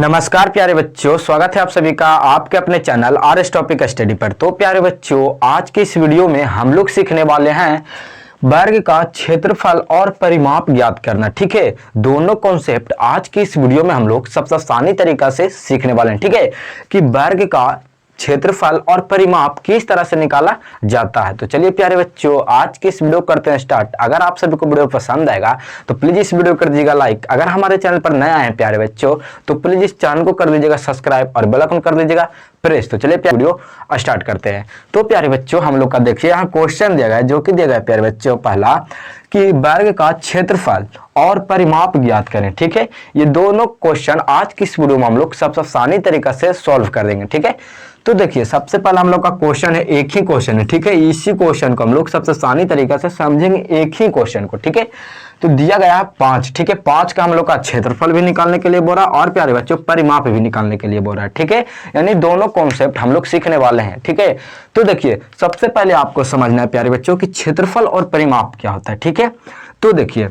नमस्कार प्यारे बच्चों, स्वागत है आप सभी का आपके अपने चैनल आरएस टॉपिक स्टडी पर। तो प्यारे बच्चों, आज की इस वीडियो में हम लोग सीखने वाले हैं वर्ग का क्षेत्रफल और परिमाप ज्ञात करना। ठीक है, दोनों कॉन्सेप्ट आज की इस वीडियो में हम लोग सबसे आसानी तरीका से सीखने वाले हैं। ठीक है, कि वर्ग का क्षेत्रफल और परिमाप किस तरह से निकाला जाता है। तो चलिए प्यारे बच्चों, आज की इस वीडियो करते हैं स्टार्ट। अगर आप सभी को वीडियो पसंद आएगा तो प्लीज इस वीडियो कर दीजिएगा लाइक। अगर हमारे चैनल पर नया है प्यारे बच्चों तो प्लीज इस चैनल को कर दीजिएगा सब्सक्राइब और बेल आइकन कर दीजिएगा प्रेस। तो चलिए वीडियो स्टार्ट करते हैं। तो प्यारे बच्चों, हम लोग का देखिए यहाँ क्वेश्चन दिया गया है, जो कि दिया गया है प्यारे बच्चों पहला कि वर्ग का क्षेत्रफल और परिमाप ज्ञात करें। ठीक है, ये दोनों क्वेश्चन आज की इस वीडियो में हम लोग सबसे आसानी तरीका से सॉल्व कर देंगे। ठीक है, तो देखिए सबसे पहला हम लोग का क्वेश्चन है, एक ही क्वेश्चन है। ठीक है, इसी क्वेश्चन को हम लोग सबसे आसानी तरीका से समझेंगे, एक ही क्वेश्चन को। ठीक है, तो दिया गया है 5। ठीक है, 5 का हम लोग का क्षेत्रफल भी निकालने के लिए बोल रहा है और प्यारे बच्चों परिमाप भी निकालने के लिए बोल रहा है। ठीक है, यानी दोनों कॉन्सेप्ट हम लोग सीखने वाले हैं। ठीक है, तो देखिए सबसे पहले आपको समझना है प्यारे बच्चों कि क्षेत्रफल और परिमाप क्या होता है। ठीक है, तो देखिए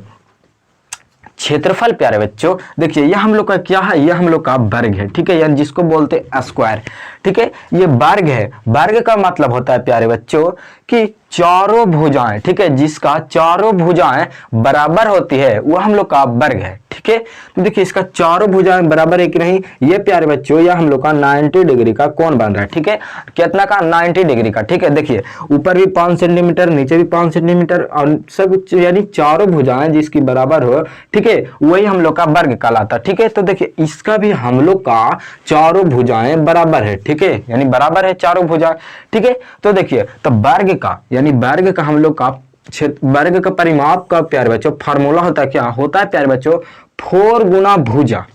क्षेत्रफल प्यारे बच्चों, देखिए यह हम लोग का क्या है, यह हम लोग का वर्ग है। ठीक है, यानी जिसको बोलते हैं स्क्वायर। ठीक है, ये वर्ग है। वर्ग का मतलब होता है प्यारे बच्चों कि चारों भुजाएं, ठीक है, जिसका चारों भुजाएं बराबर होती है वह हम लोग का वर्ग है। ठीक है, तो देखिए इसका चारों भुजाएं बराबर है कि नहीं, ये प्यारे बच्चों यह हम लोग का 90 डिग्री का कोण बन रहा है। ठीक है, कितना का, 90 डिग्री का। ठीक है, देखिए ऊपर भी 5 सेंटीमीटर, नीचे भी 5 सेंटीमीटर और सब, यानी चारों भुजाएं जिसकी बराबर हो, ठीक है, वही हम लोग का वर्ग कहलाता। ठीक है, तो देखिए इसका भी हम लोग का चारों भुजाएं बराबर है। ठीक है, यानी बराबर है चारों भुजाएं। ठीक है, तो देखिए तो वर्ग का, यानी वर्ग का हम लोग का वर्ग का परिमाप का प्यारे बच्चों फार्मूला होता है, क्या होता है प्यारे बच्चों, 4 गुना भुजा।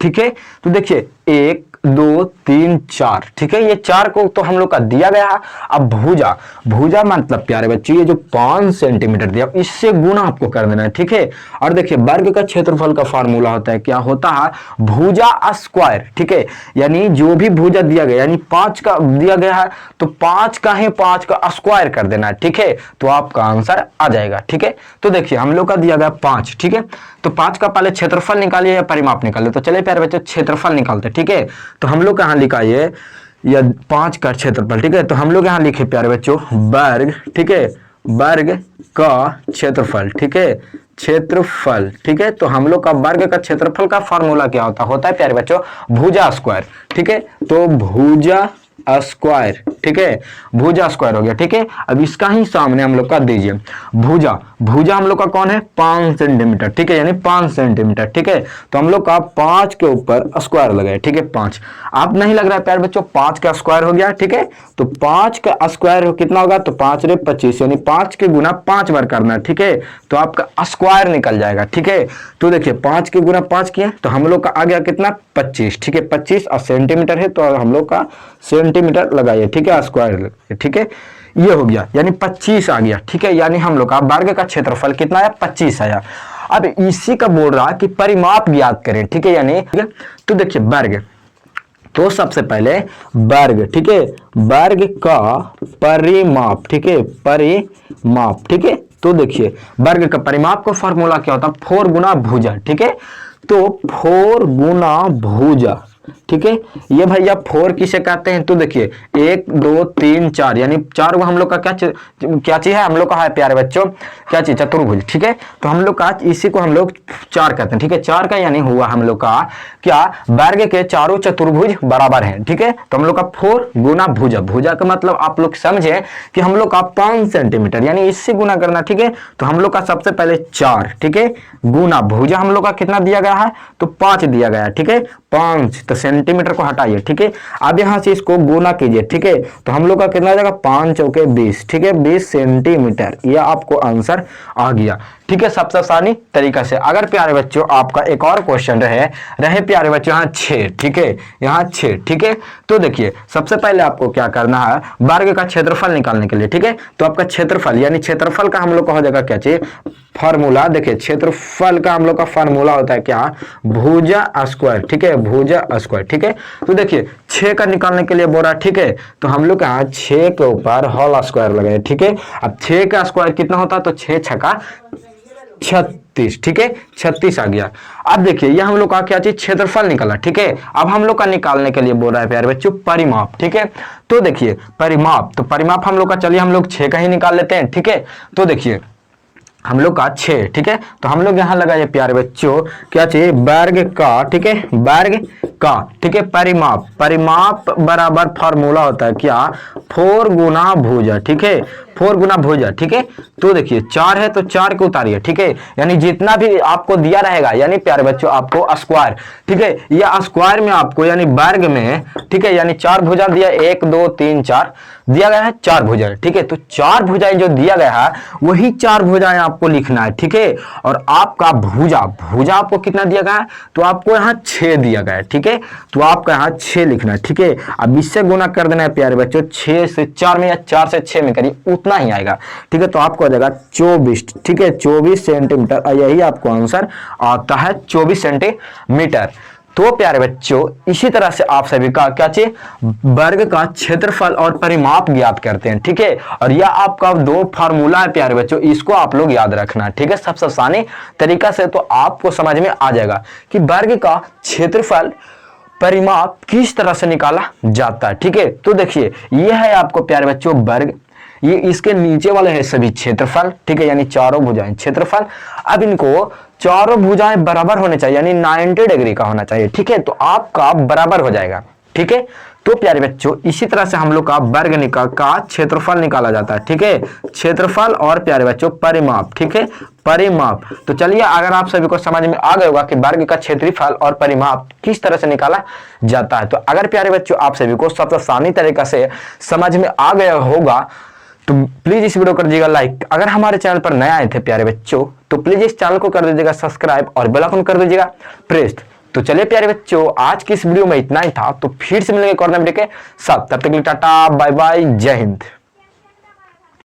ठीक है, तो देखिए 1 2 3 4। ठीक है, ये 4 को तो हम लोग का दिया गया है। अब भुजा, भुजा मतलब प्यारे बच्चों ये जो 5 सेंटीमीटर दिया इससे गुना आपको कर देना है। ठीक है, और देखिए वर्ग का क्षेत्रफल का फार्मूला होता है, क्या होता है, भुजा स्क्वायर। ठीक है, यानी जो भी भुजा दिया गया, यानी 5 का दिया गया है तो 5 का ही 5 का स्क्वायर कर देना है। ठीक है, तो आपका आंसर आ जाएगा। ठीक है, तो देखिए हम लोग का दिया गया 5। ठीक है, तो 5 का पहले क्षेत्रफल निकालिए या परिमाप निकालिए। तो चलिए प्यारे बच्चों क्षेत्रफल निकालते। ठीक है, तो हम लोग यहाँ लिखा ये या 5 का क्षेत्रफल। ठीक है, तो हम लोग यहाँ लिखे प्यारे बच्चों वर्ग। ठीक है, वर्ग का क्षेत्रफल। ठीक है, क्षेत्रफल। ठीक है, तो हम लोग का वर्ग का क्षेत्रफल का फार्मूला क्या होता है प्यारे बच्चों, भुजा स्क्वायर। ठीक है, तो भुजा स्क्वायर। ठीक है, भुजा स्क्वायर हो गया। ठीक है, अब इसका ही सामने हम लोग का दीजिए भुजा। भुजा हम लोग का कौन है, 5 सेंटीमीटर। ठीक है, यानी 5 सेंटीमीटर। ठीक है, तो हम लोग का 5 के ऊपर स्क्वायर लगाए। ठीक है, 5 आप नहीं लग रहा है प्यारे बच्चों, 5 का स्क्वायर हो गया। ठीक है, तो 5 का स्क्वायर कितना होगा, तो 5 रे 25, यानी 5 के गुना 5 बार करना है। ठीक है, तो आपका स्क्वायर निकल जाएगा। ठीक है, तो देखिए 5 के गुना 5 किए तो हम लोग का आ गया कितना, 25। ठीक है, 25 और सेंटीमीटर है तो हम लोग का सेंटीमीटर लगाइए। ठीक है, स्क्वायर। ठीक है, ये हो गया, यानी 25 आ गया। ठीक है, यानी हम लोग का वर्ग का क्षेत्रफल कितना आया, 25 आया। अब इसी का बोल रहा कि परिमाप ज्ञात करें। ठीक है, यानी तो देखिए वर्ग, तो सबसे पहले वर्ग। ठीक है, वर्ग का परिमाप। ठीक है, परिमाप। ठीक है, तो देखिए वर्ग का परिमाप का फॉर्मूला क्या होता है, 4 गुना भुजा। ठीक है, तो 4 गुना भुजा। ठीक है, ये भैया 4 किसे कहते हैं, तो देखिए 1 2 3 4, यानी 4 को हम लोग का क्या चीज है, हम लोग का है प्यारे बच्चों क्या चीज, चतुर्भुज। ठीक है, तो हम लोग का इसी को हम लोग 4 कहते हैं। ठीक है, 4 का यानी हुआ हम लोग का क्या, वर्ग के चारों चतुर्भुज बराबर हैं। ठीक है, तो हम लोग का 4 गुना भुजा। भुजा का मतलब आप लोग समझे कि हम लोग का 5 सेंटीमीटर, यानी इससे गुना करना। ठीक है, तो हम लोग का सबसे पहले 4, ठीक है, गुना भुजा हम लोग का कितना दिया गया है, तो 5 दिया गया है। ठीक है, 5, तो सेंटीमीटर को हटाइए। ठीक है, अब यहां से इसको गुना कीजिए। ठीक है, तो हम लोग का कितना आ जाएगा, 5 चौके 20। ठीक है, 20 सेंटीमीटर, यह आपको आंसर आ गया। ठीक है, सबसे आसानी तरीका से। अगर प्यारे बच्चों आपका एक और क्वेश्चन रहे प्यारे बच्चों यहाँ 6। ठीक है, यहाँ 6। ठीक है, तो देखिए सबसे पहले आपको क्या करना है, वर्ग का क्षेत्रफल निकालने के लिए। ठीक है, तो आपका क्षेत्रफल, यानी क्षेत्रफल का हम लोग का हो जाएगा क्या चाहिए, फार्मूला। देखिए क्षेत्रफल का हम लोग का फार्मूला होता है क्या, भुजा स्क्वायर। ठीक है, भुजा स्क्वायर। ठीक है, तो देखिए 6 का निकालने के लिए बोला। ठीक है, तो हम लोग यहाँ 6 के ऊपर होल स्क्वायर लगाए। ठीक है, अब 6 का स्क्वायर कितना होता है, तो 6 छक्का 36, ठीक है 36 आ गया। अब देखिए ये हम लोग का क्या चीज क्षेत्रफल निकाला, ठीक है। अब हम लोग का निकालने के लिए बोल रहा है प्यारे बच्चों परिमाप, ठीक है। तो देखिए परिमाप, तो परिमाप हम लोग का, चलिए हम लोग 6 का ही निकाल लेते हैं, ठीक है। तो देखिए हम लोग का 6, ठीक है। तो हम लोग यहाँ लगाए प्यारे बच्चों क्या चाहिए, वर्ग का, ठीक है, वर्ग का, ठीक है। परिमाप, परिमाप बराबर फॉर्मूला होता है क्या, 4 गुना भुजा, ठीक है, 4 गुना भुजा, ठीक है। तो देखिए 4 है तो 4 को उतारिए, ठीक है। यानी जितना भी आपको दिया रहेगा, यानी प्यारे बच्चों आपको स्क्वायर, ठीक है, या स्क्वायर में आपको यानी वर्ग में, ठीक है, यानी 4 भुजा दिया, 1 2 3 4 दिया गया है, 4 भुजाएं, ठीक है। तो 4 भुजाएं जो दिया गया है वही 4 भुजाएं आपको लिखना है, ठीक है। और आपका भुजा, भुजा आपको कितना दिया गया है, तो आपको यहाँ 6 दिया गया है, ठीक है। तो आपका यहाँ 6 लिखना है, ठीक है। अब इससे गुना कर देना है प्यारे बच्चों, 6 से 4 में या 4 से 6 में करिए, उतना ही आएगा, ठीक है। तो आपको आ जाएगा 24, ठीक है, 24 सेंटीमीटर, यही आपको आंसर आता है 24 सेंटीमीटर। तो प्यारे बच्चों इसी तरह से आप सभी का क्या चाहिए, वर्ग का क्षेत्रफल और परिमाप ज्ञात करते हैं, ठीक है। और यह आपका 2 फार्मूला है प्यारे बच्चों, इसको आप लोग याद रखना, ठीक है। सबसे आसानी तरीका से तो आपको समझ में आ जाएगा कि वर्ग का क्षेत्रफल परिमाप किस तरह से निकाला जाता है, ठीक है। तो देखिए यह है आपको प्यारे बच्चों वर्ग, ये इसके नीचे वाले है सभी क्षेत्रफल, ठीक है, यानी चारों भुजाएं क्षेत्रफल। अब इनको चारों भुजाएं बराबर होने चाहिए, यानी 90 डिग्री का होना चाहिए, ठीक है। तो आपका बराबर हो जाएगा, ठीक है। तो प्यारे बच्चों इसी तरह से हम लोग का वर्ग का क्षेत्रफल निकाला जाता है, ठीक है। क्षेत्रफल और प्यारे बच्चों परिमाप, ठीक है, परिमाप। तो चलिए अगर आप सभी को समझ में आ गया होगा कि वर्ग का क्षेत्रफल और परिमाप किस तरह से निकाला जाता है, तो अगर प्यारे बच्चों आप सभी को सबसे आसानी तरीका से समझ में आ गया होगा तो प्लीज इस वीडियो कर दीजिएगा लाइक। अगर हमारे चैनल पर नए आए थे प्यारे बच्चों तो प्लीज इस चैनल को कर दीजिएगा सब्सक्राइब और बेल आइकन कर दीजिएगा प्रेस। तो चलिए प्यारे बच्चों आज की इस वीडियो में इतना ही था, तो फिर से मिलेंगे एक और नए वीडियो के साथ, तब तक के लिए टाटा बाय बाय, जय हिंद।